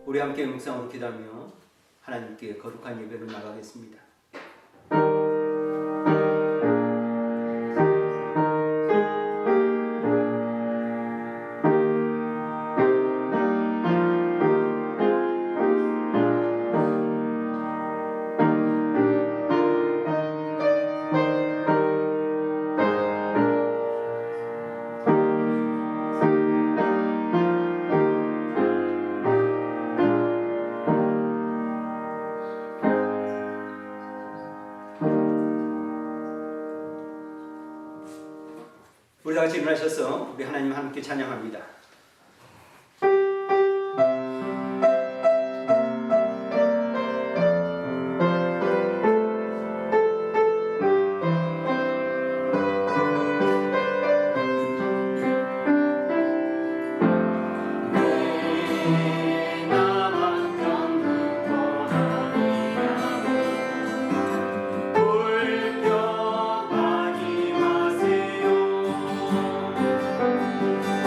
우리 함께 묵상으로 기도하며 하나님께 거룩한 예배로 나가겠습니다. 우리 다 같이 일어나셔서 우리 하나님 함께 찬양합니다.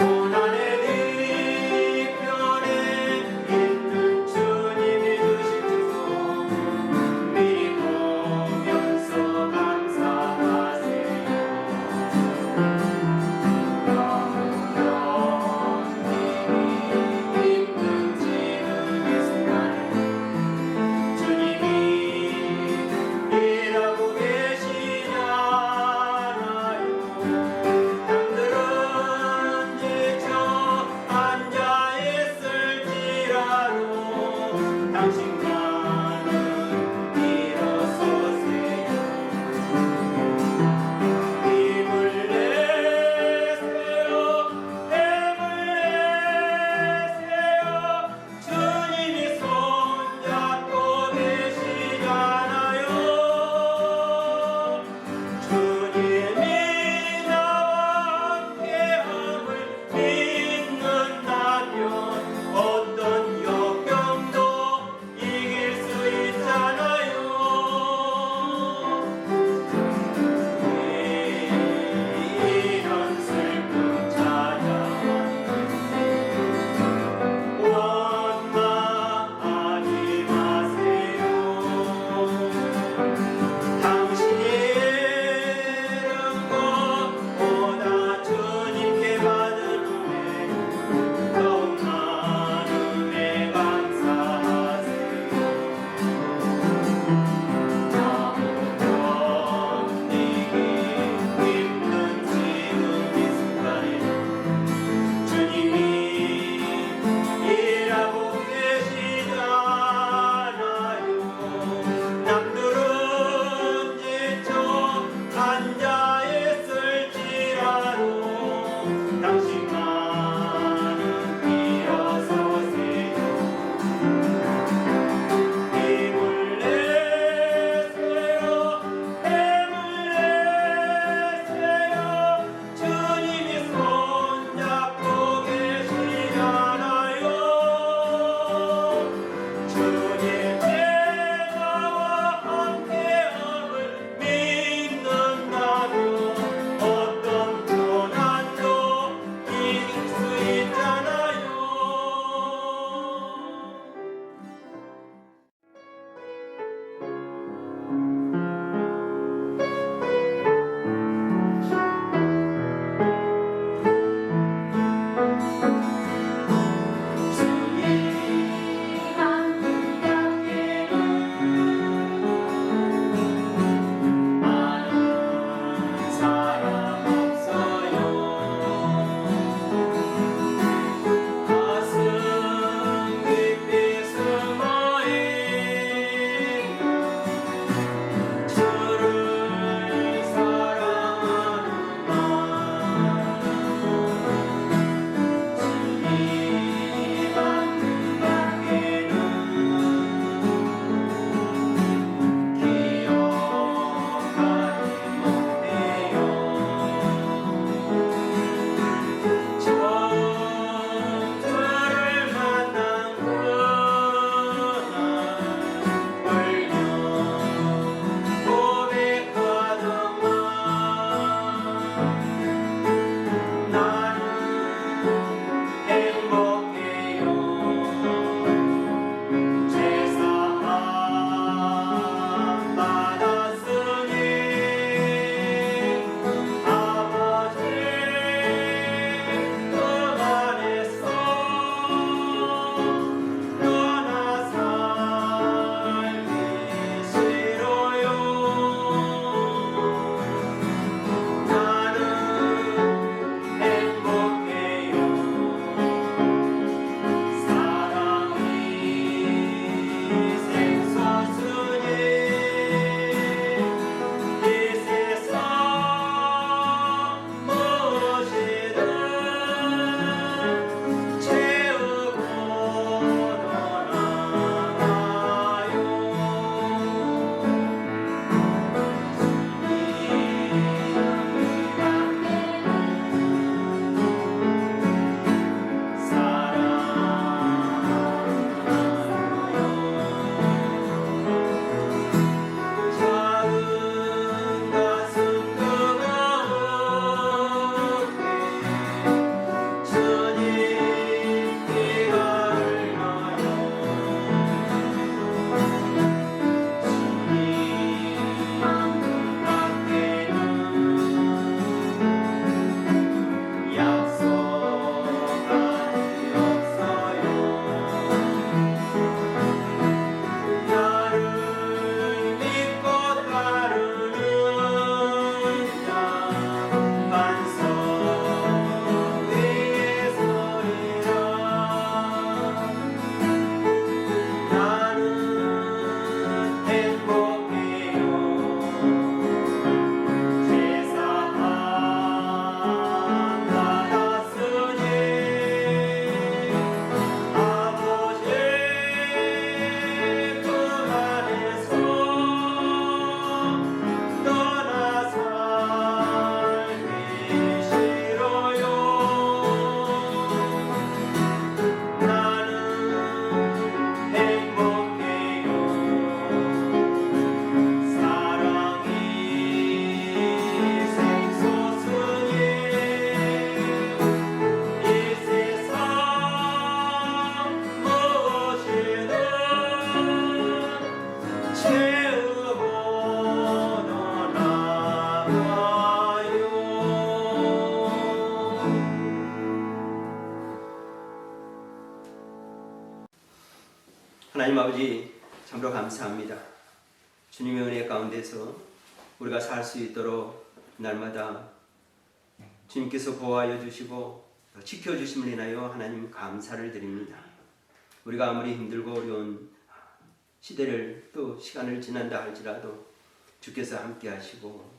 고난의 하나님 아버지 참으로 감사합니다. 주님의 은혜 가운데서 우리가 살 수 있도록 날마다 주님께서 보호하여 주시고 지켜주심을 인하여 하나님 감사를 드립니다. 우리가 아무리 힘들고 어려운 시대를 또 시간을 지난다 할지라도 주께서 함께 하시고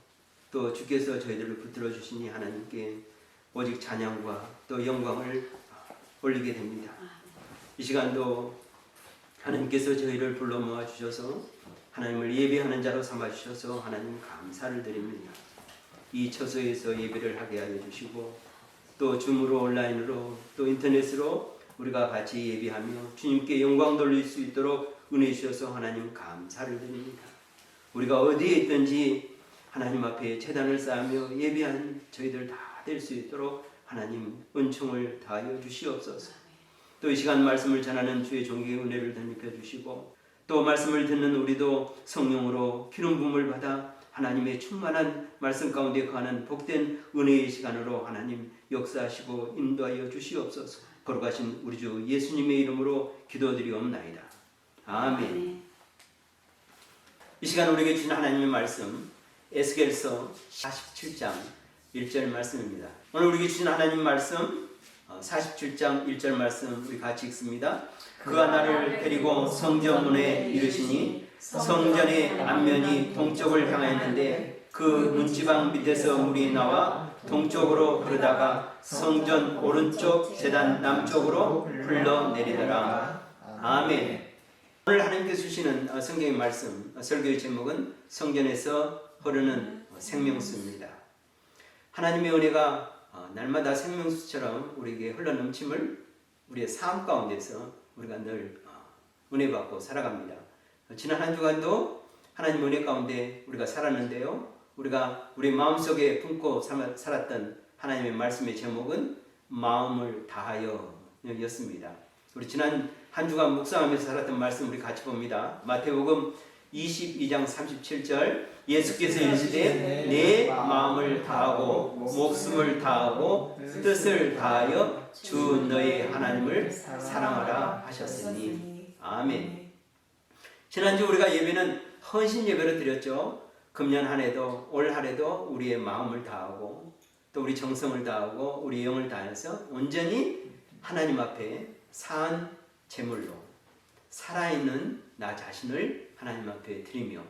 또 주께서 저희들을 붙들어 주시니 하나님께 오직 찬양과 또 영광을 올리게 됩니다. 이 시간도 하나님께서 저희를 불러 모아 주셔서 하나님을 예배하는 자로 삼아 주셔서 하나님 감사를 드립니다. 이 처소에서 예배를 하게 하여 주시고 또 줌으로 온라인으로 또 인터넷으로 우리가 같이 예배하며 주님께 영광 돌릴 수 있도록 은혜 주셔서 하나님 감사를 드립니다. 우리가 어디에 있든지 하나님 앞에 제단을 쌓으며 예배한 저희들 다 될 수 있도록 하나님 은총을 다하여 주시옵소서. 또 이 시간 말씀을 전하는 주의 종에게 은혜를 덧입혀 주시고 또 말씀을 듣는 우리도 성령으로 기름 부음을 받아 하나님의 충만한 말씀 가운데 거하는 복된 은혜의 시간으로 하나님 역사하시고 인도하여 주시옵소서. 거룩하신 우리 주 예수님의 이름으로 기도드리옵나이다. 아멘. 이 시간 우리에게 주신 하나님의 말씀 에스겔서 47장 1절 말씀입니다. 오늘 우리에게 주신 하나님 말씀 47장 1절 말씀 우리 같이 읽습니다. 그가 나를 데리고 성전문에 이르시니 성전의 앞면이 동쪽을 향하였는데 그 문지방 밑에서 물이 나와 동쪽으로 흐르다가 성전 오른쪽 제단 남쪽으로 흘러내리더라. 아멘. 오늘 하나님께서 주시는 성경의 말씀 설교의 제목은 성전에서 흐르는 생명수입니다. 하나님의 은혜가 날마다 생명수처럼 우리에게 흘러넘침을 우리의 삶 가운데서 우리가 늘 은혜 받고 살아갑니다. 지난 한 주간도 하나님 은혜 가운데 우리가 살았는데요. 우리가 우리 마음속에 품고 살았던 하나님의 말씀의 제목은 마음을 다하여 였습니다. 우리 지난 한 주간 묵상하면서 살았던 말씀 우리 같이 봅니다. 마태복음 22장 37절 예수께서 이르시되 내 마음을 다하고 목숨을 다하고 뜻을 다하여 주 너의 하나님을 사랑하라 하셨으니 아멘. 지난주 우리가 예배는 헌신 예배를 드렸죠. 금년 한 해도 올 한 해도 우리의 마음을 다하고 또 우리 정성을 다하고 우리 영을 다해서 온전히 하나님 앞에 산 제물로 살아있는 나 자신을 하나님 앞에 드리며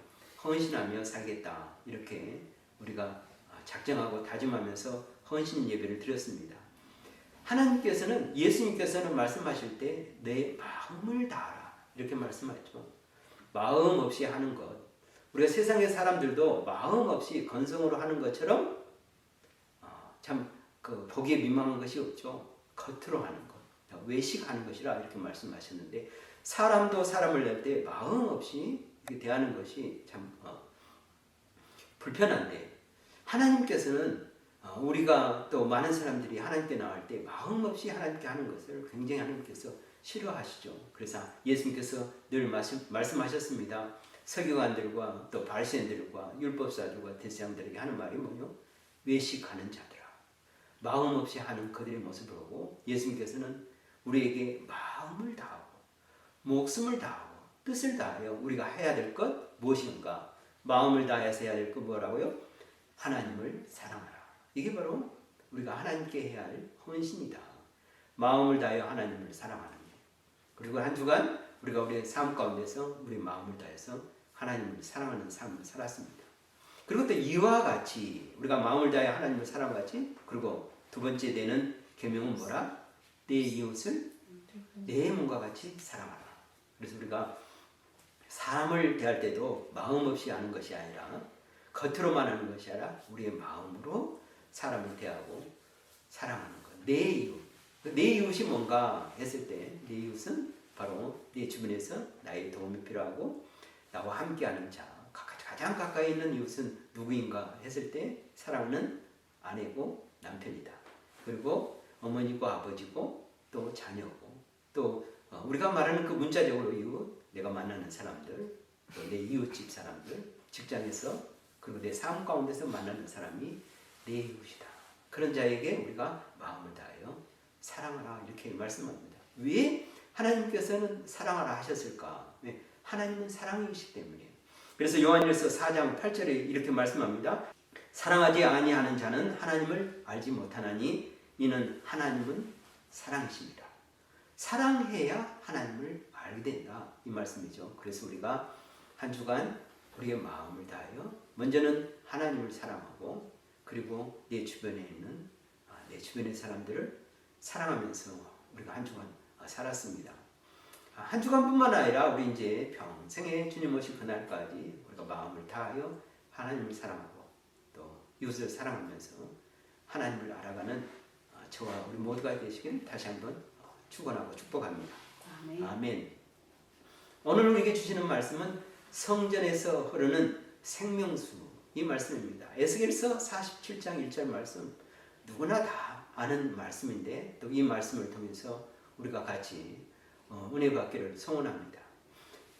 헌신하며 살겠다. 이렇게 우리가 작정하고 다짐하면서 헌신 예배를 드렸습니다. 하나님께서는 예수님께서는 말씀하실 때 내 마음을 다하라 이렇게 말씀하셨죠. 마음 없이 하는 것. 우리가 세상의 사람들도 마음 없이 건성으로 하는 것처럼 참 보기에 민망한 것이 없죠. 겉으로 하는 것, 외식하는 것이라 이렇게 말씀하셨는데 사람도 사람을 낼 때 마음 없이 이렇게 대하는 것이 참 불편한데 하나님께서는 우리가 또 많은 사람들이 하나님께 나올 때 마음 없이 하나님께 하는 것을 굉장히 하나님께서 싫어하시죠. 그래서 예수님께서 늘 말씀하셨습니다. 서기관들과 또 바리새인들과 율법사들과 대제사장들에게 하는 말이 뭐요? 외식하는 자들아. 마음 없이 하는 그들의 모습을 보고 예수님께서는 우리에게 마음을 다하고 목숨을 다하고 뜻을 다하여 우리가 해야 될 것 무엇인가? 마음을 다해서 해야 될 것 뭐라고요? 하나님을 사랑하라. 이게 바로 우리가 하나님께 해야 할 헌신이다. 마음을 다하여 하나님을 사랑하는 것. 그리고 한 주간 우리가 우리의 삶 가운데서 우리 마음을 다해서 하나님을 사랑하는 삶을 살았습니다. 그리고 또 이와 같이 우리가 마음을 다하여 하나님을 사랑하는 같이 그리고 두 번째 내는 계명은 뭐라? 내 이웃을 내 몸과 같이 사랑하라. 그래서 우리가 사람을 대할 때도 마음 없이 하는 것이 아니라 겉으로만 하는 것이 아니라 우리의 마음으로 사람을 대하고 사랑하는 것. 내 이웃. 내 이웃이 뭔가 했을 때 내 이웃은 바로 내 주변에서 나의 도움이 필요하고 나와 함께하는 자. 가장 가까이 있는 이웃은 누구인가 했을 때 사랑하는 아내고 남편이다. 그리고 어머니고 아버지고 또 자녀고 또 우리가 말하는 그 문자적으로 이웃, 내가 만나는 사람들, 또 내 이웃집 사람들, 직장에서 그리고 내 삶 가운데서 만나는 사람이 내 이웃이다. 그런 자에게 우리가 마음을 다하여 사랑하라 이렇게 말씀합니다. 왜 하나님께서는 사랑하라 하셨을까? 네, 하나님은 사랑이시기 때문이에요. 그래서 요한일서 4장 8절에 이렇게 말씀합니다. 사랑하지 아니하는 자는 하나님을 알지 못하나니 이는 하나님은 사랑이십니다. 사랑해야 하나님을 알게 된다, 이 말씀이죠. 그래서 우리가 한 주간 우리의 마음을 다하여 먼저는 하나님을 사랑하고, 그리고 내 주변에 있는 내 주변의 사람들을 사랑하면서 우리가 한 주간 살았습니다. 한 주간뿐만 아니라 우리 이제 평생에 주님 오실 그날까지 우리가 마음을 다하여 하나님을 사랑하고 또 이웃을 사랑하면서 하나님을 알아가는 저와 우리 모두가 되시길 다시 한번 축원하고 축복합니다. 아멘. 아멘. 오늘 우리에게 주시는 말씀은 성전에서 흐르는 생명수, 이 말씀입니다. 에스겔서 47장 1절 말씀, 누구나 다 아는 말씀인데 또 이 말씀을 통해서 우리가 같이 은혜 받기를 소원합니다.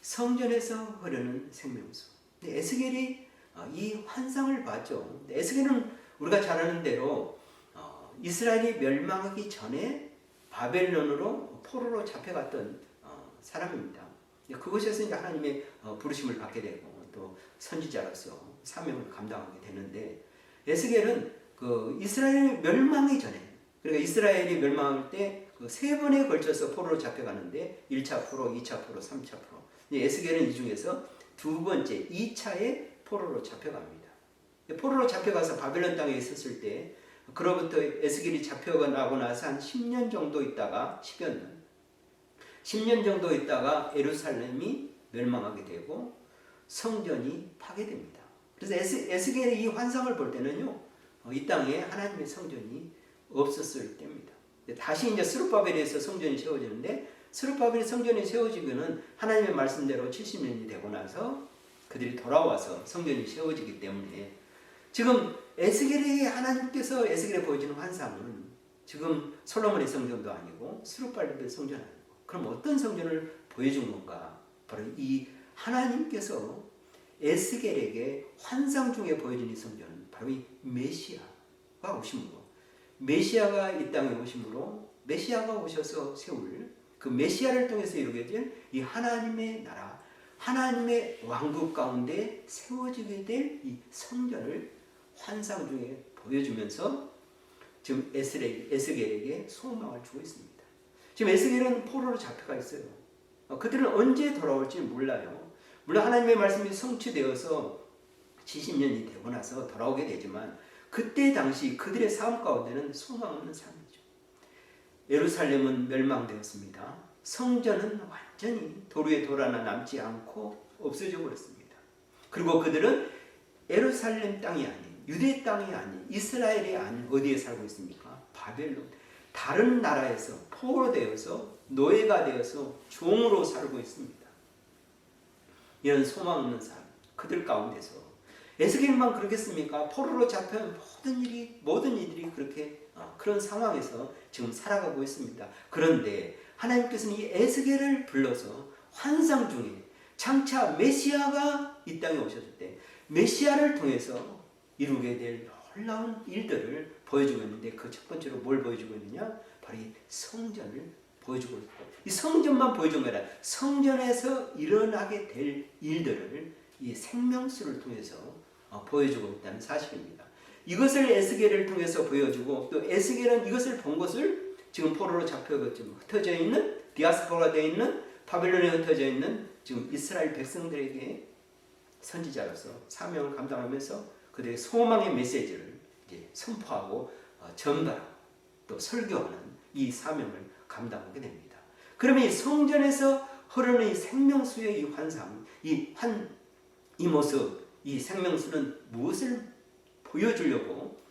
성전에서 흐르는 생명수. 에스겔이 이 환상을 봤죠. 에스겔은 우리가 잘 아는 대로 이스라엘이 멸망하기 전에 바벨론으로 포로로 잡혀갔던 사람입니다. 그곳에서 이제 하나님의 부르심을 받게 되고 또 선지자로서 사명을 감당하게 되는데, 에스겔은 그 이스라엘 멸망이 전에, 그러니까 이스라엘이 멸망할 때 그 세 번에 걸쳐서 포로로 잡혀가는데 1차 포로, 2차 포로, 3차 포로. 에스겔은 이 중에서 두 번째 2차에 포로로 잡혀갑니다. 포로로 잡혀가서 바벨론 땅에 있었을 때, 그로부터 에스겔이 잡혀가고 나서 한 10년 정도 있다가 10년 정도 있다가 예루살렘이 멸망하게 되고 성전이 파괴됩니다. 그래서 에스겔이 이 환상을 볼 때는요, 이 땅에 하나님의 성전이 없었을 때입니다. 다시 이제 스룹바벨에서 성전이 세워지는데, 스룹바벨의 성전이 세워지면은 하나님의 말씀대로 70년이 되고 나서 그들이 돌아와서 성전이 세워지기 때문에, 지금 에스겔에게 하나님께서 에스겔에 보여주는 환상은 지금 솔로몬의 성전도 아니고 스룹바벨의 성전 아니고, 그럼 어떤 성전을 보여준 건가? 바로 이 하나님께서 에스겔에게 환상 중에 보여준 이 성전은 바로 이 메시아가 오심으로, 메시아가 이 땅에 오심으로, 메시아가 오셔서 세울 그 메시아를 통해서 이루게 될 이 하나님의 나라, 하나님의 왕국 가운데 세워지게 될 이 성전을 환상 중에 보여주면서 지금 에스겔에게 소망을 주고 있습니다. 지금 에스겔은 포로로 잡혀가 있어요. 그들은 언제 돌아올지 몰라요. 물론 하나님의 말씀이 성취되어서 70년이 되고 나서 돌아오게 되지만, 그때 당시 그들의 삶 가운데는 소망 없는 삶이죠. 예루살렘은 멸망되었습니다. 성전은 완전히 돌 위에 돌 하나 남지 않고 없어져 버렸습니다. 그리고 그들은 예루살렘 땅이 아닌, 유대 땅이 아닌, 이스라엘이 아닌 어디에 살고 있습니까? 바벨론, 다른 나라에서 포로 되어서 노예가 되어서 종으로 살고 있습니다. 이런 소망 없는 삶, 그들 가운데서 에스겔만 그렇겠습니까? 포로로 잡혀 모든 이들이 그렇게 그런 상황에서 지금 살아가고 있습니다. 그런데 하나님께서는 이 에스겔을 불러서 환상 중에 장차 메시아가 이 땅에 오셨을 때 메시아를 통해서 이루게 될 놀라운 일들을 보여주고 있는데, 그 첫 번째로 뭘 보여주고 있느냐? 바로 이 성전을 보여주고 있고, 이 성전만 보여준 게 아니라 성전에서 일어나게 될 일들을 이 생명수를 통해서 보여주고 있다는 사실입니다. 이것을 에스겔을 통해서 보여주고, 또 에스겔은 이것을 본 것을 지금 포로로 잡혀가지고 흩어져 있는, 디아스포라가 되어 있는, 바벨론에 흩어져 있는 지금 이스라엘 백성들에게 선지자로서 사명을 감당하면서 그들의 소망의 메시지를 이제 선포하고 전달하고 또 설교하는 이 사명을 감당하게 됩니다. 그러면 이 성전에서 흐르는 이 생명수의 이 환상, 이 모습, 이 생명수는 무엇을 보여주려고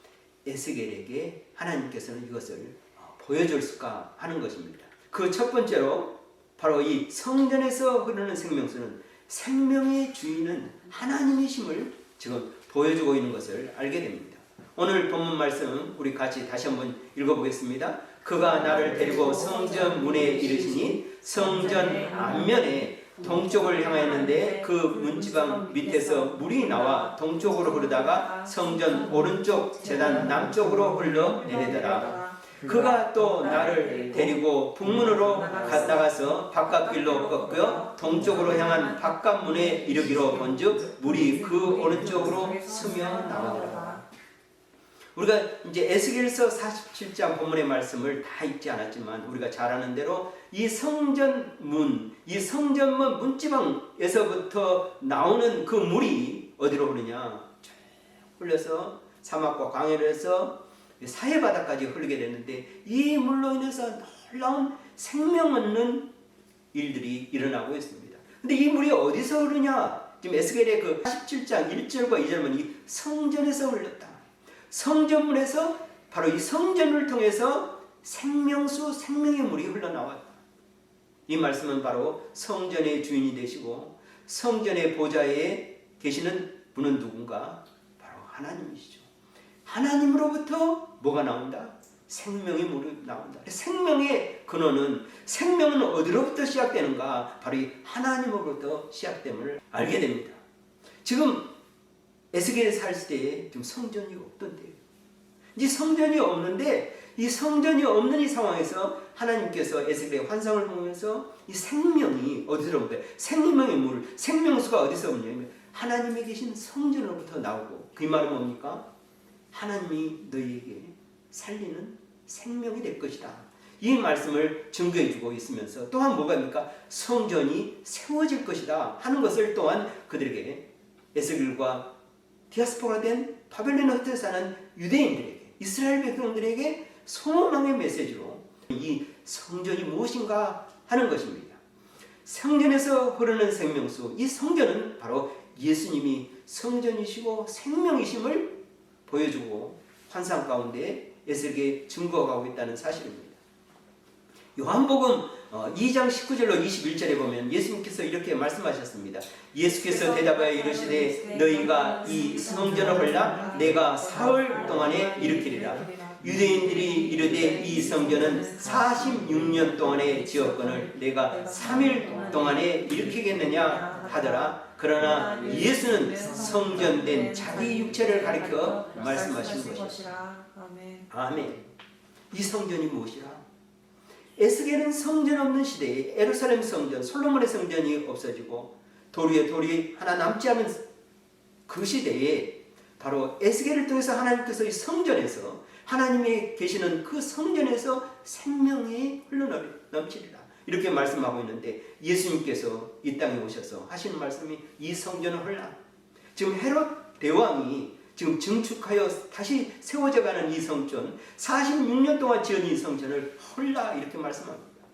에스겔에게 하나님께서는 이것을 보여줬을까 하는 것입니다. 그 첫 번째로 바로 이 성전에서 흐르는 생명수는 생명의 주인은 하나님이심을 지금 보여주고 있는 것을 알게 됩니다. 오늘 본문 말씀 우리 같이 다시 한번 읽어보겠습니다. 그가 나를 데리고 성전 문에 이르시니 성전 앞면에 동쪽을 향하였는데 그 문지방 밑에서 물이 나와 동쪽으로 흐르다가 성전 오른쪽 제단 남쪽으로 흘러 내리더라. 그가 또 나를 데리고 북문으로 나가서 바깥길로 꺾여 동쪽으로 향한 바깥문에 이르기로 본즉 물이 그 오른쪽으로 스며 나오더라. 우리가 이제 에스겔서 47장 본문의 말씀을 다 읽지 않았지만 우리가 잘 아는 대로 이 성전문, 이 성전문 문지방에서부터 나오는 그 물이 어디로 흐르냐? 쭉 흘러서 사막과 광야를 해서 사해바다까지 흐르게 되는데 이 물로 인해서 놀라운 생명 얻는 일들이 일어나고 있습니다. 근데 이 물이 어디서 흐르냐? 지금 에스겔의 그 47장 1절과 2절은 이 성전에서 흘렀다. 성전문에서 바로 이 성전을 통해서 생명수, 생명의 물이 흘러나왔다. 이 말씀은 바로 성전의 주인이 되시고 성전의 보좌에 계시는 분은 누군가? 바로 하나님이시죠. 하나님으로부터 뭐가 나온다? 생명의 물이 나온다. 생명의 근원은, 생명은 어디로부터 시작되는가? 바로 이 하나님으로부터 시작됨을 알게 됩니다. 지금 에스겔에 살 때에 지금 성전이 없던데요. 이제 성전이 없는데 이 성전이 없는 이 상황에서 하나님께서 에스겔의 환상을 보면서 이 생명이 어디서 온 거예요? 생명의 물, 생명수가 어디서 오냐면 하나님이 계신 성전으로부터 나오고 그 말은 뭡니까? 하나님이 너희에게 살리는 생명이 될 것이다. 이 말씀을 증거해 주고 있으면서 또한 뭐가입니까? 성전이 세워질 것이다 하는 것을 또한 그들에게 에스겔과 디아스포가 된 바벨론 흩에 사는 유대인들에게, 이스라엘 백성들에게 소망의 메시지로 이 성전이 무엇인가 하는 것입니다. 성전에서 흐르는 생명수, 이 성전은 바로 예수님이 성전이시고 생명이심을 보여주고 환상 가운데 에스겔에게 증거하고 있다는 사실입니다. 요한복음 2장 19절로 21절에 보면 예수님께서 이렇게 말씀하셨습니다. 예수께서 대답하여 이르시되 너희가 이 성전을 헐라 내가 사흘 동안에 일으키리라. 유대인들이 이르되 이 성전은 46년 동안에 지었거늘 내가 3일 동안에 일으키겠느냐 하더라. 그러나 예수는 성전된 자기 육체를 가리켜 말씀하신 것이다. 아멘. 이 성전이 무엇이라? 에스겔은 성전 없는 시대에 예루살렘 성전, 솔로몬의 성전이 없어지고 돌 위에 돌이 하나 남지 않은 그 시대에 바로 에스겔을 통해서 하나님께서 이 성전에서 하나님이 계시는 그 성전에서 생명이 흘러넘치리라 이렇게 말씀하고 있는데 예수님께서 이 땅에 오셔서 하시는 말씀이 이 성전을 헐라. 지금 헤롯 대왕이 지금 증축하여 다시 세워져가는 이 성전, 46년 동안 지은 이 성전을 헐라 이렇게 말씀합니다.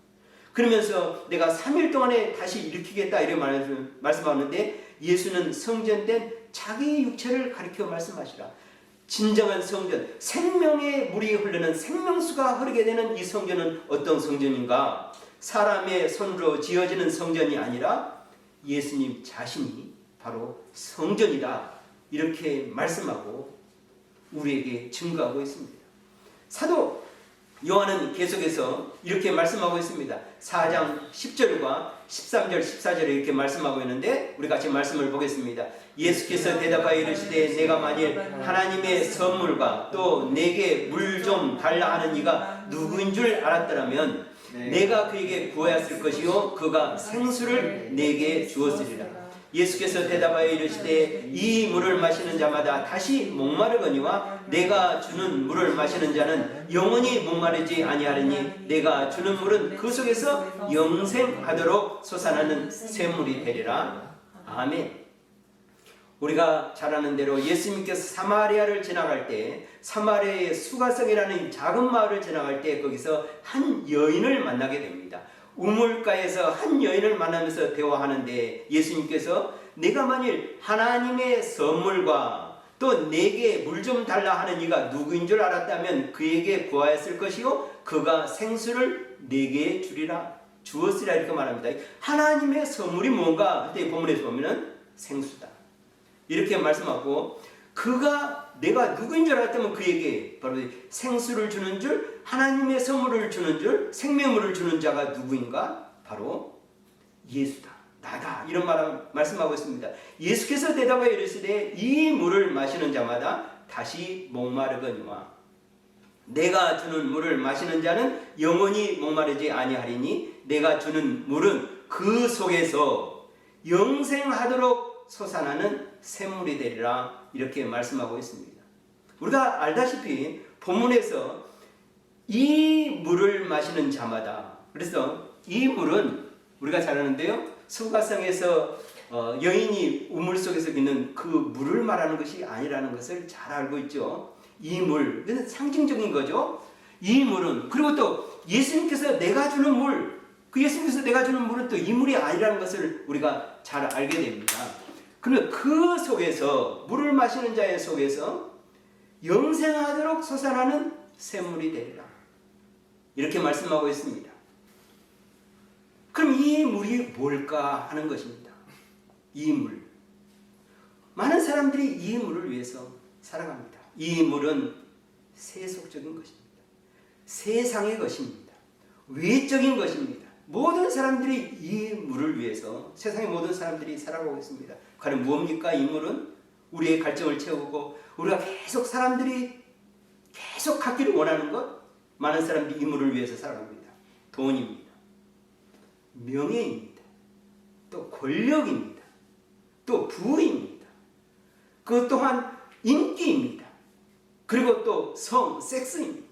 그러면서 내가 3일 동안에 다시 일으키겠다 이렇게 말씀하는데 예수는 성전된 자기 육체를 가리켜 말씀하시라. 진정한 성전, 생명의 물이 흐르는 생명수가 흐르게 되는 이 성전은 어떤 성전인가? 사람의 손으로 지어지는 성전이 아니라 예수님 자신이 바로 성전이다. 이렇게 말씀하고 우리에게 증거하고 있습니다. 사도 요한은 계속해서 이렇게 말씀하고 있습니다. 4장 10절과 13절, 14절에 이렇게 말씀하고 있는데 우리 같이 말씀을 보겠습니다. 예수께서 대답하여 이르시되 내가 만일 하나님의 선물과 또 내게 물 좀 달라 하는 이가 누구인 줄 알았더라면 내가 그에게 구하였을 것이요 그가 생수를 내게 주었으리라. 예수께서 대답하여 이르시되 이 물을 마시는 자마다 다시 목마르거니와 내가 주는 물을 마시는 자는 영원히 목마르지 아니하리니 내가 주는 물은 그 속에서 영생하도록 솟아나는 샘물이 되리라. 아멘. 우리가 잘 아는 대로 예수님께서 사마리아를 지나갈 때 사마리아의 수가성이라는 작은 마을을 지나갈 때 거기서 한 여인을 만나게 됩니다. 우물가에서 한 여인을 만나면서 대화하는데 예수님께서 내가 만일 하나님의 선물과 또 내게 물 좀 달라 하는 이가 누구인 줄 알았다면 그에게 구하였을 것이요 그가 생수를 내게 주리라 주었으리라 이렇게 말합니다. 하나님의 선물이 뭔가 그때 본문에서 보면은 생수다 이렇게 말씀하고 그가 내가 누구인 줄 알았다면 그에게 바로 생수를 주는 줄 하나님의 선물을 주는 줄 생명물을 주는 자가 누구인가? 바로 예수다. 나다. 이런 말씀하고 있습니다. 예수께서 대답하여 이르시되 이 물을 마시는 자마다 다시 목마르거니와 내가 주는 물을 마시는 자는 영원히 목마르지 아니하리니 내가 주는 물은 그 속에서 영생하도록 솟아나는 샘물이 되리라. 이렇게 말씀하고 있습니다. 우리가 알다시피 본문에서 이 물을 마시는 자마다, 그래서 이 물은 우리가 잘 아는데요, 수가성에서 여인이 우물 속에서 있는 그 물을 말하는 것이 아니라는 것을 잘 알고 있죠. 이 물, 이건 상징적인 거죠. 이 물은, 그리고 또 예수님께서 내가 주는 물, 그 예수님께서 내가 주는 물은 또 이 물이 아니라는 것을 우리가 잘 알게 됩니다. 그러면 그 속에서, 물을 마시는 자의 속에서 영생하도록 솟아나는 샘물이 되리라. 이렇게 말씀하고 있습니다. 그럼 이 물이 뭘까 하는 것입니다. 이 물. 많은 사람들이 이 물을 위해서 살아갑니다. 이 물은 세속적인 것입니다. 세상의 것입니다. 외적인 것입니다. 모든 사람들이 이 물을 위해서, 세상의 모든 사람들이 살아가고 있습니다. 과연 무엇입니까? 이 물은 우리의 갈증을 채우고 우리가 계속 사람들이 계속 갖기를 원하는 것, 많은 사람들이 이 물을 위해서 살아갑니다. 돈입니다. 명예입니다. 또 권력입니다. 또 부입니다. 그 또한 인기입니다. 그리고 또 성, 섹스입니다.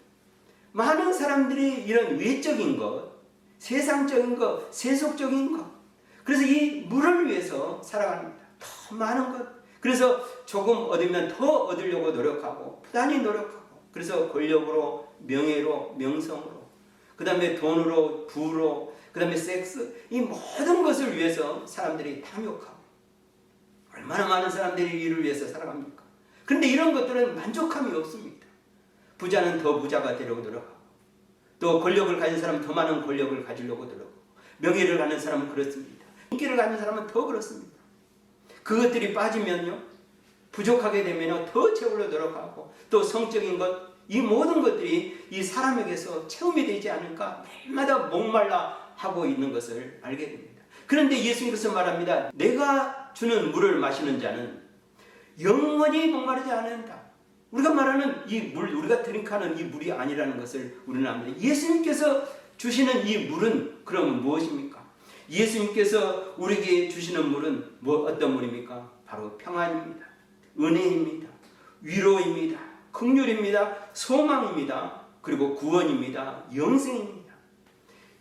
많은 사람들이 이런 외적인 것, 세상적인 것, 세속적인 것, 그래서 이 물을 위해서 살아갑니다. 더 많은 것. 그래서 조금 얻으면 더 얻으려고 노력하고, 부단히 노력하고, 그래서 권력으로, 명예로, 명성으로, 그 다음에 돈으로, 부로, 그 다음에 섹스, 이 모든 것을 위해서 사람들이 탐욕하고, 얼마나 많은 사람들이 이를 위해서 살아갑니까? 그런데 이런 것들은 만족함이 없습니다. 부자는 더 부자가 되려고 노력하고, 또 권력을 가진 사람은 더 많은 권력을 가지려고 노력하고, 명예를 갖는 사람은 그렇습니다. 인기를 갖는 사람은 더 그렇습니다. 그것들이 빠지면요, 부족하게 되면 더 채우려 노력하고, 또 성적인 것, 이 모든 것들이 이 사람에게서 체험이 되지 않을까 날마다 목말라 하고 있는 것을 알게 됩니다. 그런데 예수님께서 말합니다. 내가 주는 물을 마시는 자는 영원히 목마르지 않는다. 우리가 말하는 이 물, 우리가 드링크하는 이 물이 아니라는 것을 우리는 압니다. 예수님께서 주시는 이 물은 그러면 무엇입니까? 예수님께서 우리에게 주시는 물은 어떤 물입니까? 바로 평안입니다. 은혜입니다. 위로입니다. 긍휼입니다. 소망입니다. 그리고 구원입니다. 영생입니다.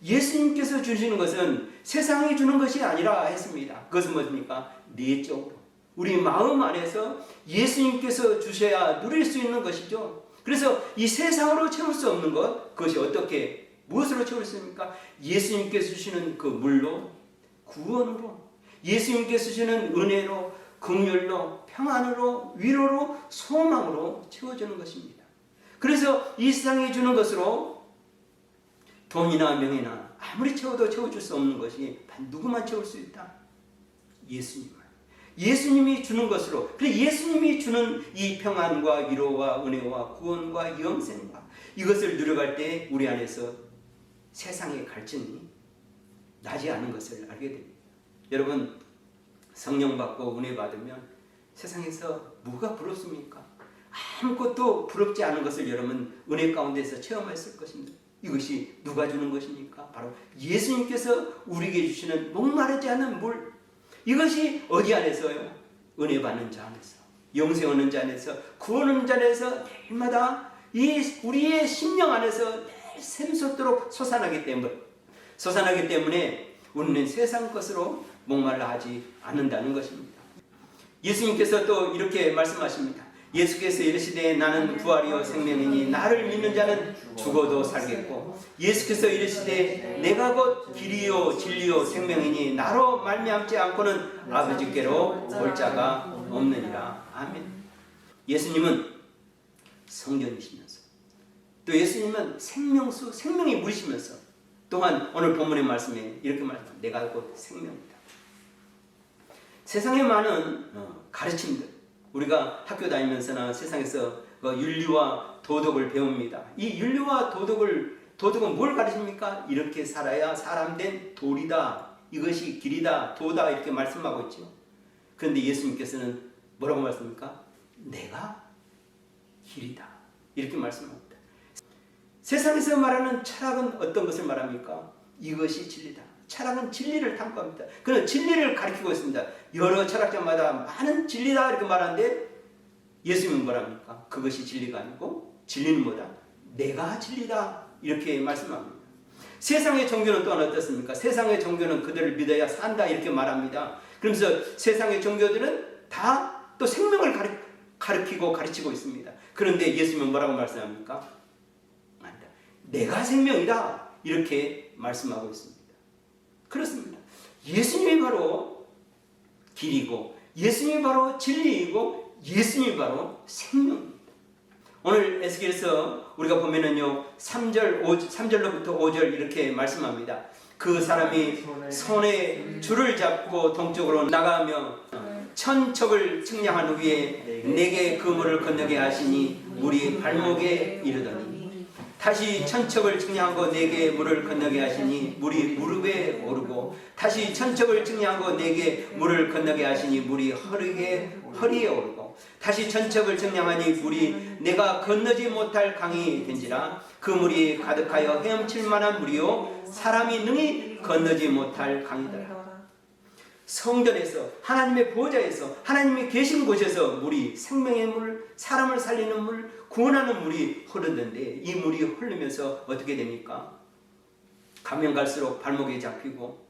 예수님께서 주시는 것은 세상이 주는 것이 아니라 했습니다. 그것은 무엇입니까? 내적으로. 우리 마음 안에서 예수님께서 주셔야 누릴 수 있는 것이죠. 그래서 이 세상으로 채울 수 없는 것, 그것이 어떻게, 무엇으로 채울 수 있습니까? 예수님께서 주시는 그 물로, 구원으로, 예수님께서 주시는 은혜로, 긍휼로, 평안으로, 위로로, 소망으로 채워주는 것입니다. 그래서 이 세상이 주는 것으로 돈이나 명예나 아무리 채워도 채워줄 수 없는 것이 누구만 채울 수 있다? 예수님만. 예수님이 주는 것으로, 그래서 예수님이 주는 이 평안과 위로와 은혜와 구원과 영생과 이것을 누려갈 때 우리 안에서 세상의 갈증이 나지 않은 것을 알게 됩니다. 여러분, 성령 받고 은혜 받으면 세상에서 뭐가 부럽습니까? 아무것도 부럽지 않은 것을 여러분 은혜 가운데서 체험했을 것입니다. 이것이 누가 주는 것입니까? 바로 예수님께서 우리에게 주시는 목마르지 않은 물. 이것이 어디 안에서요? 은혜 받는 자 안에서, 영생 얻는 자 안에서, 구원 얻는 자 안에서 날마다 이 우리의 심령 안에서 샘솟도록 솟아나기 때문에 우리는 세상 것으로 목말라 하지 않는다는 것입니다. 예수님께서 또 이렇게 말씀하십니다. 예수께서 이르시되 나는 부활이요 생명이니 나를 믿는 자는 죽어도 살겠고, 예수께서 이르시되 내가 곧 길이요 진리요 생명이니 나로 말미암지 않고는 아버지께로 올 자가 없느니라. 아멘. 예수님은 성전이시면서, 또 예수님은 생명수, 생명이 물이시면서, 또한 오늘 본문의 말씀에 이렇게 말합니다. 내가 곧 생명이다. 세상에 많은 가르침들, 우리가 학교 다니면서나 세상에서 윤리와 도덕을 배웁니다. 이 윤리와 도덕은 뭘 가르칩니까? 이렇게 살아야 사람 된 도리다, 이것이 길이다, 도다, 이렇게 말씀하고 있죠. 그런데 예수님께서는 뭐라고 말씀합니까? 내가 길이다, 이렇게 말씀합니다. 세상에서 말하는 철학은 어떤 것을 말합니까? 이것이 진리다. 철학은 진리를 탐구합니다. 그는 진리를 가리키고 있습니다. 여러 철학자마다 많은 진리다 이렇게 말하는데 예수님은 뭐랍니까? 그것이 진리가 아니고 진리는 뭐다? 내가 진리다 이렇게 말씀합니다. 세상의 종교는 또한 어떻습니까? 세상의 종교는 그들을 믿어야 산다 이렇게 말합니다. 그러면서 세상의 종교들은 다 또 생명을 가르치고 가르치고 있습니다. 그런데 예수님은 뭐라고 말씀합니까? 아니다. 내가 생명이다 이렇게 말씀하고 있습니다. 그렇습니다. 예수님이 바로 길이고 예수님이 바로 진리이고 예수님이 바로 생명입니다. 오늘 에스겔에서 우리가 보면은요 3절로부터 5절 이렇게 말씀합니다. 그 사람이 손에 줄을 잡고 동쪽으로 나가며 천척을 측량한 후에 내게 그 물을 건너게 하시니 물이 발목에 이르더니 다시 천척을 측량하고 내게 물을 건너게 하시니 물이 무릎에 오르고 다시 천척을 측량하고 내게 물을 건너게 하시니 물이 허리에 오르고 다시 천척을 측량하니 물이 내가 건너지 못할 강이 된지라 그 물이 가득하여 헤엄칠 만한 물이요 사람이 능히 건너지 못할 강이더라. 성전에서 하나님의 보좌에서 하나님이 계신 곳에서 물이 생명의 물, 사람을 살리는 물, 구원하는 물이 흐르는데 이 물이 흐르면서 어떻게 됩니까? 가면 갈수록 발목에 잡히고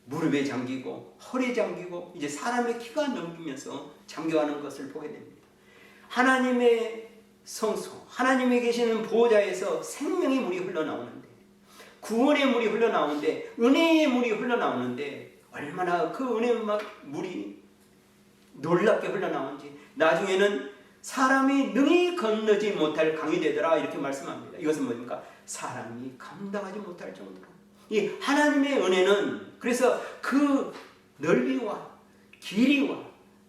무릎에 잠기고 허리에 잠기고 이제 사람의 키가 넘기면서 잠겨가는 것을 보게 됩니다. 하나님의 성소, 하나님이 계시는 보좌에서 생명의 물이 흘러나오는데 구원의 물이 흘러나오는데 은혜의 물이 흘러나오는데 얼마나 그 은혜의 물이 놀랍게 흘러나오는지 나중에는 사람이 능히 건너지 못할 강이 되더라 이렇게 말씀합니다. 이것은 뭡니까? 사람이 감당하지 못할 정도로 이 하나님의 은혜는 그래서 그 넓이와 길이와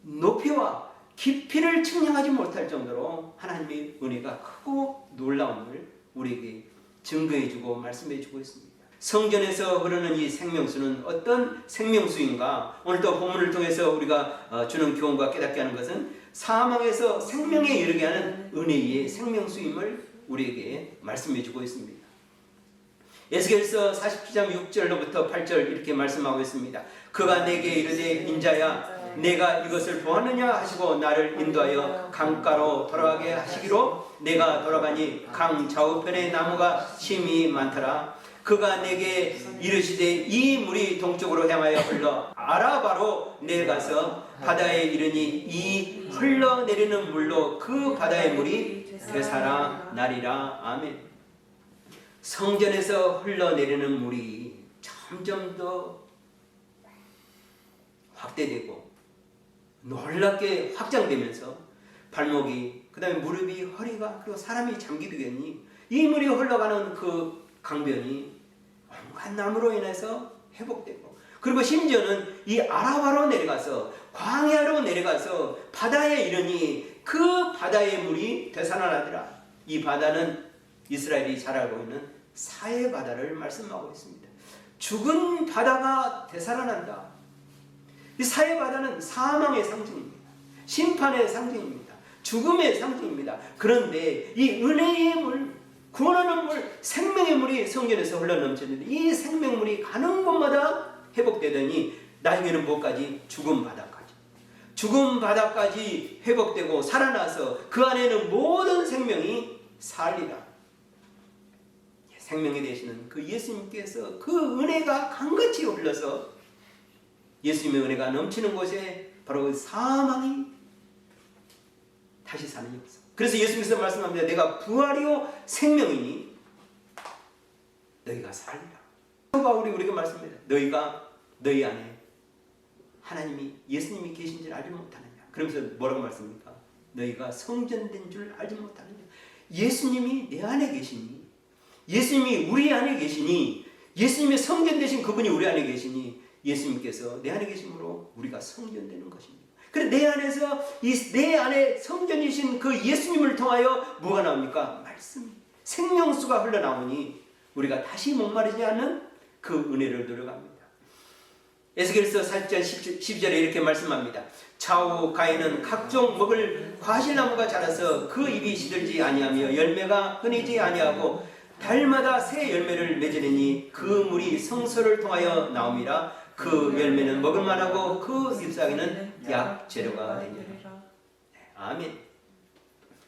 높이와 깊이를 측량하지 못할 정도로 하나님의 은혜가 크고 놀라움을 우리에게 증거해주고 말씀해주고 있습니다. 성전에서 흐르는 이 생명수는 어떤 생명수인가? 오늘 또 본문을 통해서 우리가 주는 교훈과 깨닫게 하는 것은 사망에서 생명에 이르게 하는 은혜의 생명수임을 우리에게 말씀해주고 있습니다. 에스겔서 47장 6절로부터 8절 이렇게 말씀하고 있습니다. 그가 내게 이르되 인자야 내가 이것을 보았느냐 하시고 나를 인도하여 강가로 돌아가게 하시기로 내가 돌아가니 강 좌우편에 나무가 심히 많더라. 그가 내게 이르시되 이 물이 동쪽으로 향하여 흘러 아라바로 내려가서 바다에 이르니 이 흘러내리는 물로 그 바다의 물이 되살아 나리라. 아멘. 성전에서 흘러내리는 물이 점점 더 확대되고 놀랍게 확장되면서 발목이 그 다음에 무릎이 허리가 그리고 사람이 잠기되겠니 이 물이 흘러가는 그 강변이 온갖 나무로 인해서 회복되고 그리고 심지어는 이 아라바로 내려가서 광야로 내려가서 바다에 이르니 그 바다의 물이 되살아나더라. 이 바다는 이스라엘이 잘 알고 있는 사해 바다를 말씀하고 있습니다. 죽은 바다가 되살아난다. 이 사해 바다는 사망의 상징입니다. 심판의 상징입니다. 죽음의 상징입니다. 그런데 이 은혜의 물, 구원하는 물, 생명의 물이 성전에서 흘러넘쳤는데 이 생명물이 가는 곳마다 회복되더니 나중에는 뭐까지? 죽은 바다까지. 죽은 바다까지 회복되고 살아나서 그 안에는 모든 생명이 살리라. 생명이 되시는 그 예수님께서 그 은혜가 강같이 흘러서 예수님의 은혜가 넘치는 곳에 바로 사망이 다시 사는 역사. 그래서 예수님께서 말씀합니다. 내가 부활이요 생명이니 너희가 살리라. 바울이 우리에게 말씀합니다. 너희가 너희 안에 하나님이 예수님이 계신 줄 알지 못하느냐. 그러면서 뭐라고 말씀합니까? 너희가 성전된 줄 알지 못하느냐. 예수님이 내 안에 계시니 예수님이 우리 안에 계시니 예수님의 성전 되신 그분이 우리 안에 계시니 예수님께서 내 안에 계심으로 우리가 성전되는 것입니다. 그래 내 안에서 내 안에 성전이신 그 예수님을 통하여 뭐가 나옵니까? 말씀, 생명수가 흘러나오니 우리가 다시 목마르지 않는 그 은혜를 누려갑니다. 에스겔서 4장 12절에 이렇게 말씀합니다. 좌우 가에는 각종 먹을 과실나무가 자라서 그 잎이 시들지 아니하며 열매가 끊이지 아니하고 달마다 새 열매를 맺으리니 그 물이 성소를 통하여 나옴이라. 그 열매는 먹을 만하고 그 잎사귀는 약 재료가 되니라. 아멘.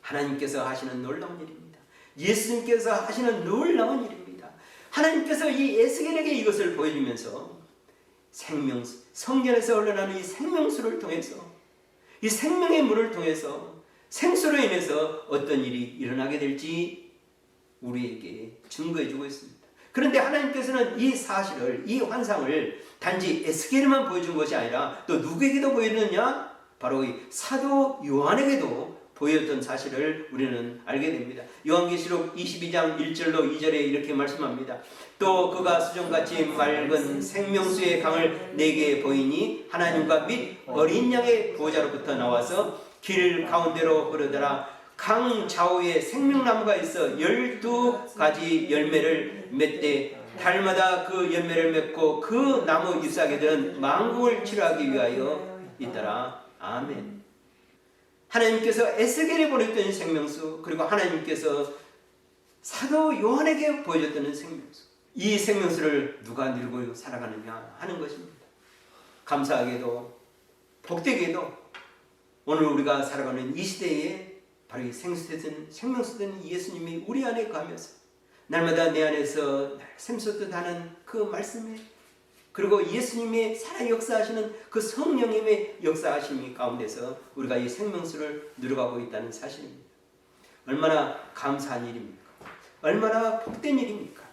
하나님께서 하시는 놀라운 일입니다. 예수님께서 하시는 놀라운 일입니다. 하나님께서 이 에스겔에게 이것을 보여주면서 생명수, 성전에서 흘러나는 이 생명수를 통해서, 이 생명의 물을 통해서 생수로 인해서 어떤 일이 일어나게 될지 우리에게 증거해주고 있습니다. 그런데 하나님께서는 이 사실을, 이 환상을 단지 에스겔에만 보여준 것이 아니라 또 누구에게도 보여줬느냐? 바로 이 사도 요한에게도 보였던 사실을 우리는 알게 됩니다. 요한계시록 22장 1절로 2절에 이렇게 말씀합니다. 또 그가 수정같이 맑은 생명수의 강을 내게 보이니 하나님과 및 어린 양의 보호자로부터 나와서 길 가운데로 흐르더라. 강 좌우에 생명나무가 있어 12가지 열매를 맺되 달마다 그 열매를 맺고 그 나무 잎사귀들은 만국을 치료하기 위하여 있더라. 아멘. 하나님께서 에스겔에 보냈던 생명수, 그리고 하나님께서 사도 요한에게 보여줬던 생명수, 이 생명수를 누가 누리고 살아가느냐 하는 것입니다. 감사하게도 복되게도 오늘 우리가 살아가는 이 시대에 바로 이 생명수 된 예수님이 우리 안에 거하면서 날마다 내 안에서 샘솟듯 하는 그 말씀에, 그리고 예수님의 살아 역사하시는 그 성령님의 역사하심이 가운데서 우리가 이 생명수를 누려가고 있다는 사실입니다. 얼마나 감사한 일입니까? 얼마나 복된 일입니까?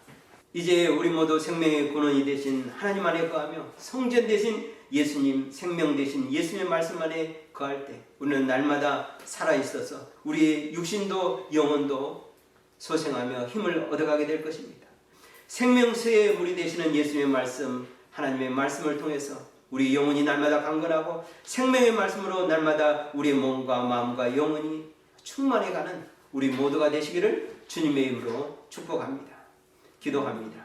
이제 우리 모두 생명의 근원이 되신 하나님 안에 거하며 성전 되신 예수님, 생명 되신 예수님의 말씀 안에 거할 때 우리는 날마다 살아있어서 우리의 육신도 영혼도 소생하며 힘을 얻어가게 될 것입니다. 생명수의 물이 되시는 예수님의 말씀, 하나님의 말씀을 통해서 우리 영혼이 날마다 강건하고 생명의 말씀으로 날마다 우리의 몸과 마음과 영혼이 충만해가는 우리 모두가 되시기를 주님의 이름으로 축복합니다. 기도합니다.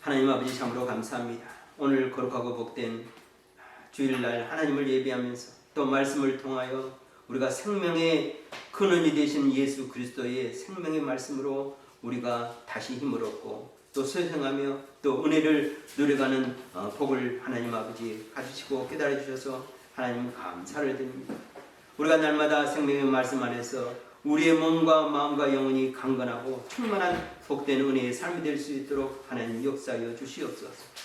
하나님 아버지, 참으로 감사합니다. 오늘 거룩하고 복된 주일날 하나님을 예배하면서 또 말씀을 통하여 우리가 생명의 근원이 되신 예수 그리스도의 생명의 말씀으로 우리가 다시 힘을 얻고 또 소생하며 또 은혜를 누려가는 복을 하나님 아버지 가지시고 깨달아 주셔서 하나님 감사를 드립니다. 우리가 날마다 생명의 말씀 안에서 우리의 몸과 마음과 영혼이 강건하고 충만한 복된 은혜의 삶이 될 수 있도록 하나님 역사하여 주시옵소서.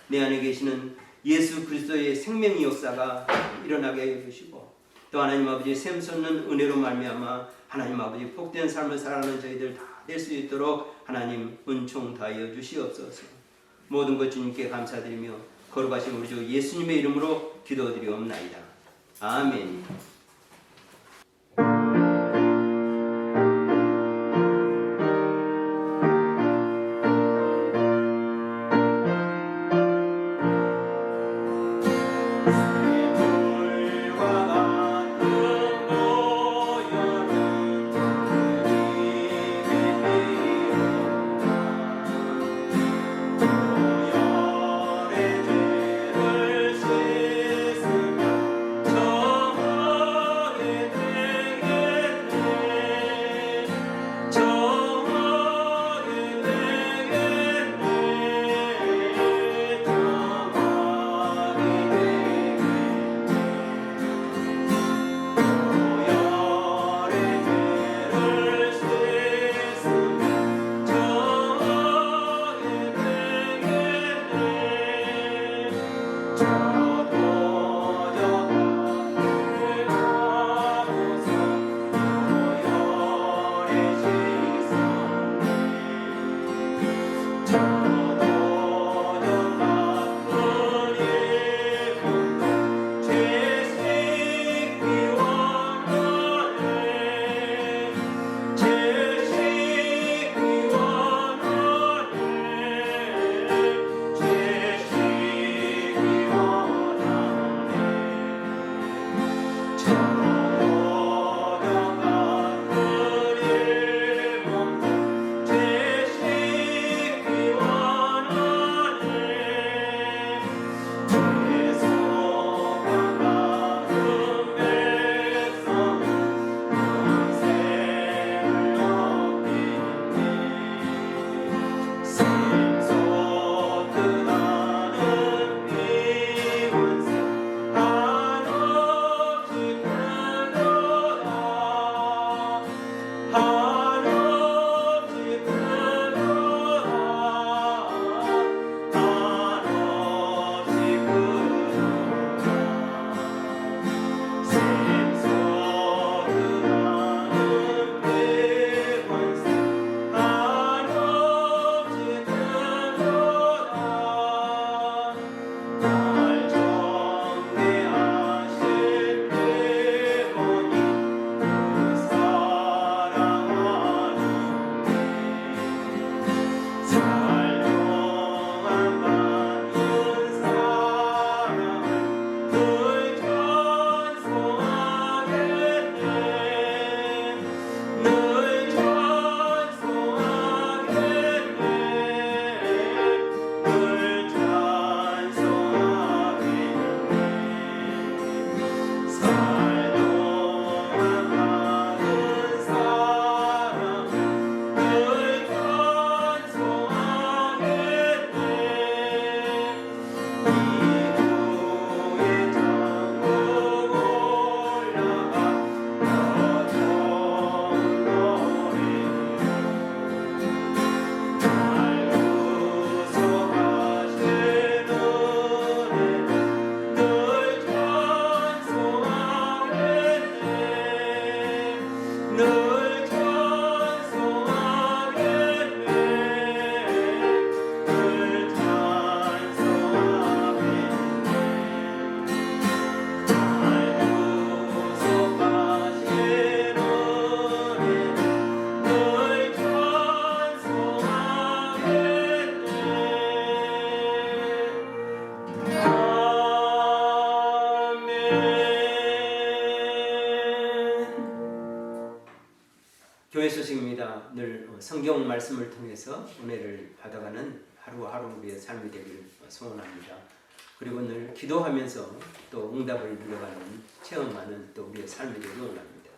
내 안에 계시는 예수 그리스도의 생명의 역사가 일어나게 해주시고 또 하나님 아버지 샘솟는 은혜로 말미암아 하나님 아버지 복된 삶을 살아가는 저희들 다 될 수 있도록 하나님 은총 다하여 주시옵소서. 모든 것 주님께 감사드리며 거룩하신 우리 주 예수님의 이름으로 기도드리옵나이다. 아멘. 성경 말씀을 통해서 은혜를 받아가는 하루하루 우리의 삶이 되기를 소원합니다. 그리고 늘 기도하면서 또 응답을 누려가는 체험하는 또 우리의 삶이 되기를 원합니다.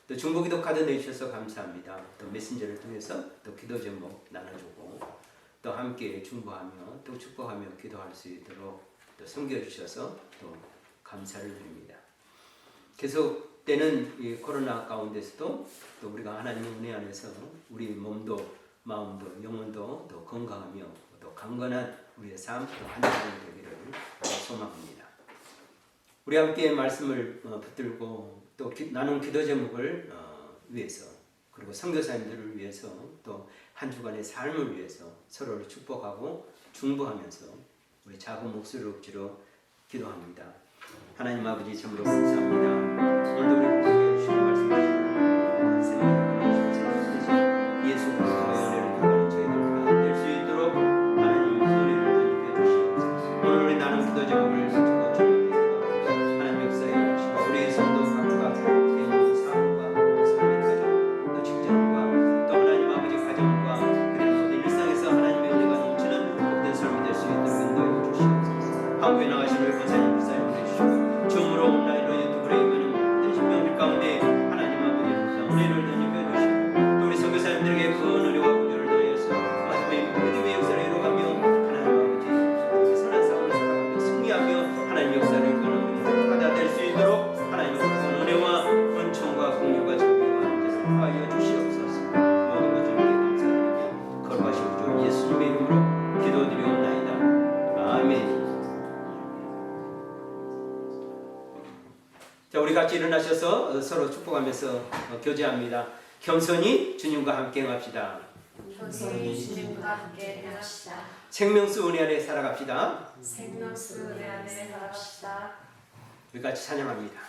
또 중보기도 카드 내주셔서 감사합니다. 또 메신저를 통해서 또 기도 제목 나눠주고 또 함께 중보하며 또 축복하며 기도할 수 있도록 또 섬겨주셔서 또 감사를 드립니다. 계속되는 이 코로나 가운데서도 또 우리가 하나님의 은혜 안에서 우리 몸도 마음도 영혼도 더 건강하며 또 강건한 우리의 삶 또 한주간 되기를 소망합니다. 우리 함께 말씀을 붙들고 또 나눈 기도 제목을 위해서 그리고 선교사님들을 위해서 또 한 주간의 삶을 위해서 서로를 축복하고 중보하면서 우리 작은 목소리로 억지로 기도합니다. 하나님 아버지 참으로 감사합니다. 오늘도 우리 주신 말씀하시는 예수 그리스도의 은혜를 통하는 저희들 다 될 수 있도록 하나님 소리를 던집해 주시옵소서. 오늘 우리 나눈 기도 제목을 가지고 주님께서 하나님 역사에 주시고 우리의 성도 각각 개인 사업과 삶의 가정 또 직장과 또 하나님 아버지 가정과 그리고 모든 일상에서 하나님의 은혜가 넘치는 복된 삶이 될 수 있도록 인도해 주시옵소서. 한국에 나가신 우리 권사님 불사님 해주시고 줌으로 온라인으로 유튜브로 이끄는 모든 신명들 가운데 하나님 아버지 은혜를 던집해 주시고 또 우리 선교사님들에게 그 은혜와 구주를 더해서 마지막에 믿음의 역사를 이루어가며 하나님 아버지 선한 삶을 살아가며 승리하며 하나님 역사를 이루는 우리 모두가 될 수 있도록 하나님 그 은혜와 은총과 공유가 정비와 함께를 하여 주시옵소서. 모든 것 주님께 감사드리며 거룩하신 주 예수님의 이름으로 기도드리옵나이다. 아멘. 자, 우리 같이 일어나셔서 서로 축복하면서 교제합니다. 겸손히 주님과 함께 합시다. 겸손히 주님과 함께 행합시다. 생명수 은혜 안에 살아갑시다. 생명수 은혜 안에 살아갑시다. 우리 같이 찬양합니다.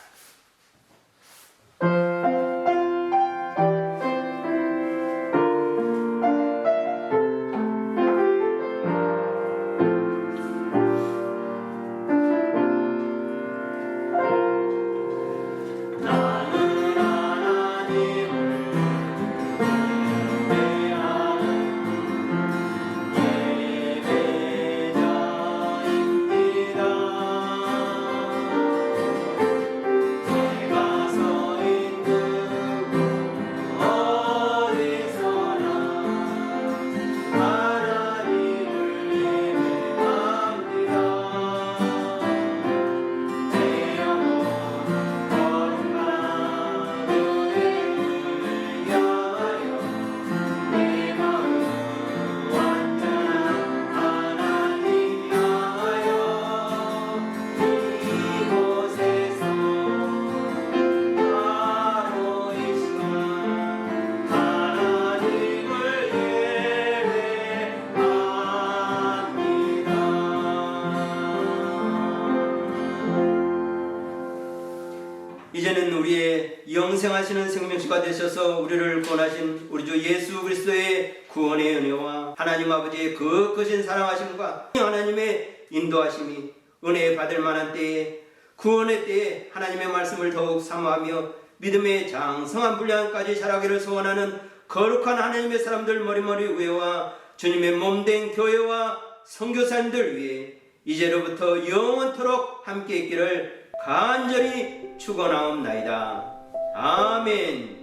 이제는 우리의 영생하시는 생명수가 되셔서 우리를 구원하신 우리 주 예수 그리스도의 구원의 은혜와 하나님 아버지의 그 크신 사랑하심과 하나님의 인도하심이 은혜 받을 만한 때에 구원의 때에 하나님의 말씀을 더욱 사모하며 믿음의 장성한 분량까지 자라기를 소원하는 거룩한 하나님의 사람들 머리머리 위에와 주님의 몸된 교회와 선교사님들 위해 이제로부터 영원토록 함께 있기를 간절히 축원하옵나이다. 아멘.